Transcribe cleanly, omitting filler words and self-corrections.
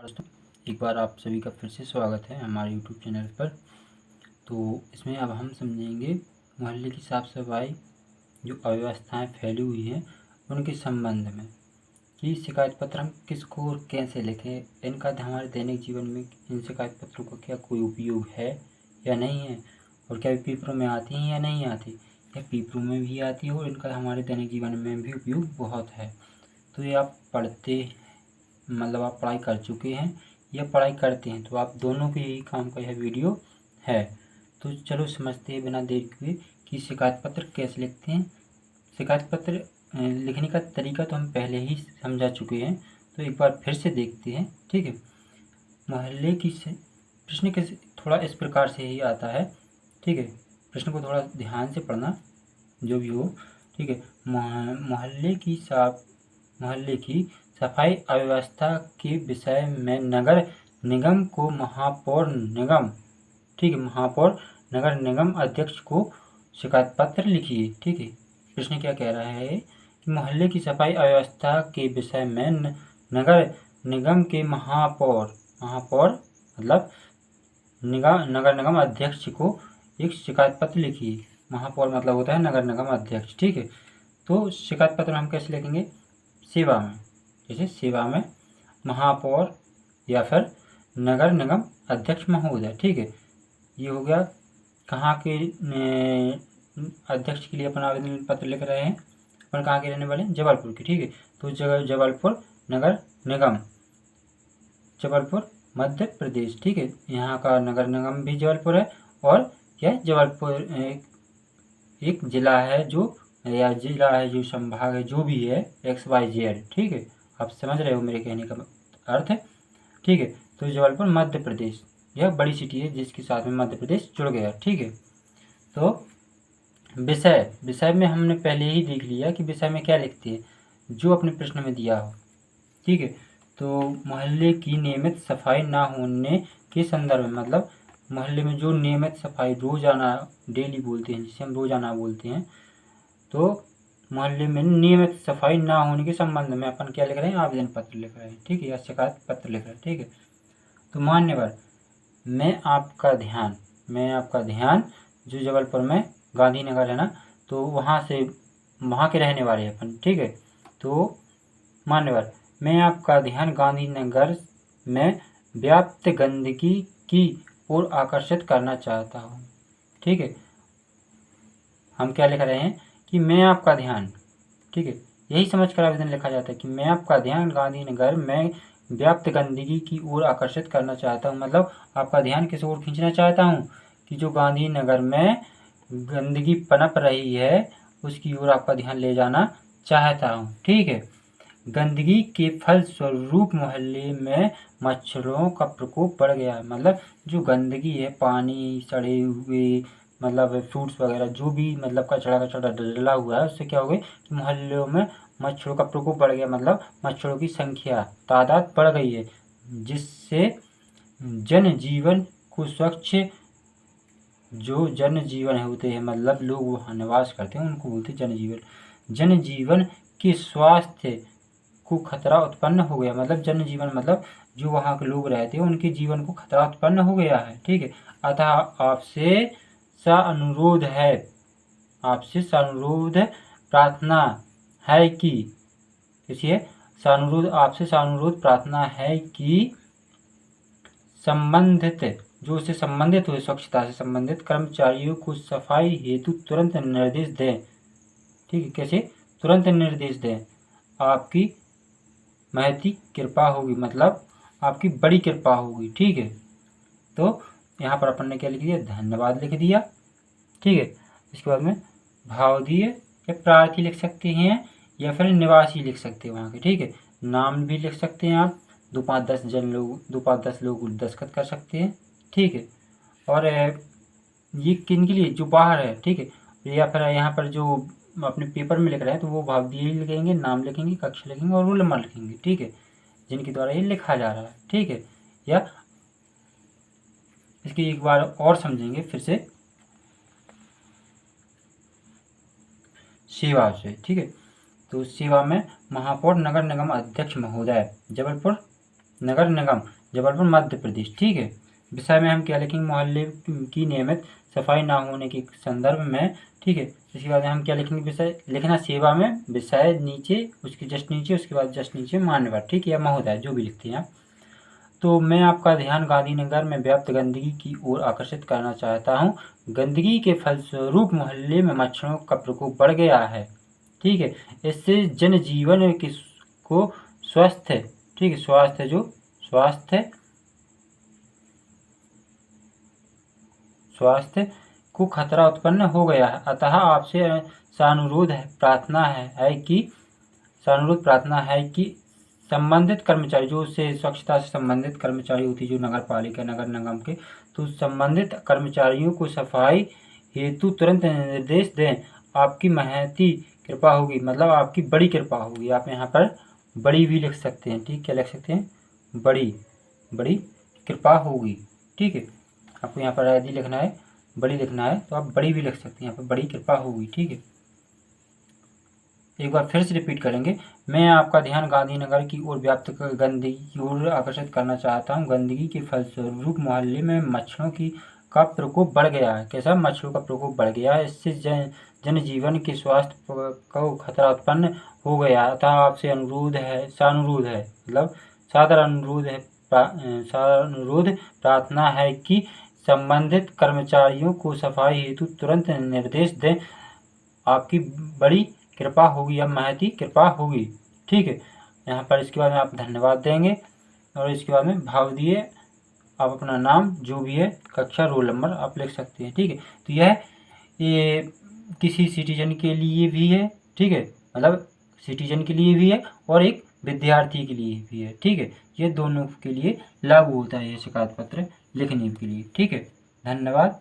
दोस्तों, एक बार आप सभी का फिर से स्वागत है हमारे यूट्यूब चैनल पर। तो इसमें अब हम समझेंगे मोहल्ले की साफ़ सफाई जो अव्यवस्थाएं फैली हुई हैं उनके संबंध में कि शिकायत पत्र हम किसको और कैसे लिखें, इनका हमारे दैनिक जीवन में इन शिकायत पत्रों का क्या कोई उपयोग है या नहीं है, और क्या पेपरों में आती हैं या नहीं आती, या पेपरों में भी आती है और इनका हमारे दैनिक जीवन में भी उपयोग बहुत है। तो ये आप पढ़ते मतलब आप पढ़ाई कर चुके हैं या पढ़ाई करते हैं, तो आप दोनों के यही काम का यह वीडियो है। तो चलो समझते हैं बिना देर किए कि शिकायत पत्र कैसे लिखते हैं। शिकायत पत्र लिखने का तरीका तो हम पहले ही समझा चुके हैं, तो एक बार फिर से देखते हैं। ठीक है, मोहल्ले की प्रश्न कैसे थोड़ा इस प्रकार से ही आता है। ठीक है, प्रश्न को थोड़ा ध्यान से पढ़ना जो भी हो। ठीक है, मोहल्ले की सफाई अव्यवस्था के विषय में नगर निगम को महापौर नगर निगम अध्यक्ष को शिकायत पत्र लिखिए। ठीक है, प्रश्न क्या कह रहा है कि मोहल्ले की सफाई अव्यवस्था के विषय में नगर निगम के महापौर मतलब नगर निगम अध्यक्ष को एक शिकायत पत्र लिखिए। महापौर मतलब होता है नगर निगम अध्यक्ष। ठीक है, तो शिकायत पत्र हम कैसे लिखेंगे? सेवा में, जैसे सेवा में महापौर या फिर नगर निगम अध्यक्ष महोदय। ठीक है, ये हो गया कहाँ के अध्यक्ष के लिए अपन आवेदन पत्र लिख रहे हैं। अपन कहाँ के रहने वाले हैं? जबलपुर के। ठीक है, तो जबलपुर नगर निगम, जबलपुर मध्य प्रदेश। ठीक है, यहाँ का नगर निगम भी जबलपुर है और यह जबलपुर एक जिला है जो संभाग है, जो भी है XYZ। ठीक है, आप समझ रहे हो मेरे कहने का अर्थ है। ठीक है, तो जबलपुर मध्य प्रदेश यह बड़ी सिटी है जिसके साथ में मध्य प्रदेश जुड़ गया। ठीक है, तो विषय में हमने पहले ही देख लिया कि विषय में क्या लिखते हैं, जो अपने प्रश्न में दिया हो। ठीक है, तो मोहल्ले की नियमित सफाई ना होने के संदर्भ में, मतलब मोहल्ले में जो नियमित सफाई रोजाना डेली बोलते हैं, जिसे हम रोजाना बोलते हैं, तो मोहल्ले में नियमित सफाई ना होने के संबंध में अपन क्या लिख रहे हैं? आवेदन पत्र लिख रहे हैं। ठीक है, या शिकायत पत्र लिख रहे हैं। ठीक है, तो मान्यवर मैं आपका ध्यान जो जबलपुर में गांधीनगर है ना, तो वहाँ के रहने वाले हैं अपन। ठीक है, तो मान्यवर मैं आपका ध्यान गांधीनगर में व्याप्त गंदगी की ओर आकर्षित करना चाहता हूँ। ठीक है, हम क्या लिख रहे हैं कि मैं आपका ध्यान, ठीक है, यही समझ कर आवेदन लिखा जाता है कि मैं आपका ध्यान गांधीनगर में व्याप्त गंदगी की ओर आकर्षित करना चाहता हूँ। मतलब आपका ध्यान किस ओर खींचना चाहता हूँ कि जो गांधीनगर में गंदगी पनप रही है उसकी ओर आपका ध्यान ले जाना चाहता हूँ। ठीक है, गंदगी के फलस्वरूप मोहल्ले में मच्छरों का प्रकोप बढ़ गया। मतलब जो गंदगी है, पानी सड़े हुए, मतलब फ्रूट्स वगैरह जो भी मतलब कचरा डला हुआ है, उससे क्या हो गई कि मोहल्लों में मच्छरों का प्रकोप बढ़ गया। मतलब मच्छरों की तादाद बढ़ गई है, जिससे जनजीवन को स्वच्छ, जो जनजीवन होते हैं मतलब लोग वहाँ निवास करते हैं उनको बोलते हैं जनजीवन के स्वास्थ्य को खतरा उत्पन्न हो गया। मतलब जनजीवन मतलब जो वहाँ के लोग रहते हैं उनके जीवन को खतरा उत्पन्न हो गया है। ठीक है, अतः आपसे सानुरोध प्रार्थना है कि संबंधित हुए स्वच्छता से संबंधित कर्मचारियों को सफाई हेतु तुरंत निर्देश दें। ठीक है, कैसे? तुरंत निर्देश दें। आपकी महती कृपा होगी, मतलब आपकी बड़ी कृपा होगी। ठीक है, तो यहाँ पर अपन ने क्या लिख दिया? धन्यवाद लिख दिया। ठीक है, इसके बाद में भाव दिए या प्रार्थी लिख सकते हैं या फिर निवासी लिख सकते हैं वहाँ के। ठीक है, नाम भी लिख सकते हैं आप, 2-5-10 लोग दस्तखत कर सकते हैं। ठीक है, और ये किन के लिए? जो बाहर है। ठीक है, या फिर यहाँ पर जो अपने पेपर में लिख रहे हैं तो वो भाव दिए लिखेंगे, नाम लिखेंगे, कक्ष लिखेंगे और रोल नंबर लिखेंगे। ठीक है, जिनके द्वारा ये लिखा जा रहा है। ठीक है, या इसकी एक बार और समझेंगे फिर से सेवा से। ठीक है, तो सेवा में महापौर नगर निगम अध्यक्ष महोदय, जबलपुर नगर निगम जबलपुर मध्य प्रदेश। ठीक है, विषय में हम क्या लिखेंगे, मोहल्ले की नियमित सफाई ना होने के संदर्भ में। ठीक है, इसके बाद हम क्या लिखेंगे, विषय लिखना सेवा में, विषय नीचे, उसके जस्ट नीचे, उसके बाद जस्ट नीचे मान्यवर। ठीक है, या महोदय, जो भी लिखते हैं आप। तो मैं आपका ध्यान गांधीनगर में व्याप्त गंदगी की ओर आकर्षित करना चाहता हूँ। गंदगी के फलस्वरूप मोहल्ले में मच्छरों का प्रकोप बढ़ गया है। ठीक है, इससे जनजीवन को स्वस्थ, ठीक है, स्वास्थ्य को खतरा उत्पन्न हो गया है। अतः आपसे सानुरोध प्रार्थना है कि संबंधित कर्मचारी, जो उससे स्वच्छता से संबंधित कर्मचारी होती है, जो नगर पालिका नगर निगम के, तो संबंधित कर्मचारियों को सफाई हेतु तुरंत निर्देश दें। आपकी महती कृपा होगी, मतलब आपकी बड़ी कृपा होगी। आप यहाँ पर बड़ी भी लिख सकते हैं। ठीक, क्या लिख सकते हैं, बड़ी कृपा होगी। ठीक है, आपको यहाँ पर यदि लिखना है, बड़ी लिखना है, तो आप बड़ी भी लिख सकते हैं, यहाँ पर बड़ी कृपा होगी। ठीक है, एक बार फिर से रिपीट करेंगे। मैं आपका ध्यान गांधीनगर की ओर व्याप्त गंदगी की ओर आकर्षित करना चाहता हूँ। गंदगी के फलस्वरूप मोहल्ले में मच्छरों का प्रकोप बढ़ गया है। कैसा, मच्छरों का प्रकोप बढ़ गया है। इससे जनजीवन के स्वास्थ्य को खतरा उत्पन्न हो गया। अतः आपसे सादर अनुरोध प्रार्थना है कि संबंधित कर्मचारियों को सफाई हेतु तुरंत निर्देश दें। आपकी बड़ी कृपा होगी या महती कृपा होगी। ठीक है, यहाँ पर इसके बाद में आप धन्यवाद देंगे और इसके बाद में भाव दिए आप अपना नाम जो भी है, कक्षा, रोल नंबर आप लिख सकते हैं। ठीक है, तो ये किसी सिटीजन के लिए भी है। ठीक है, मतलब सिटीजन के लिए भी है और एक विद्यार्थी के लिए भी है। ठीक है, ये दोनों के लिए लागू होता है ये शिकायत पत्र लिखने के लिए। ठीक है, धन्यवाद।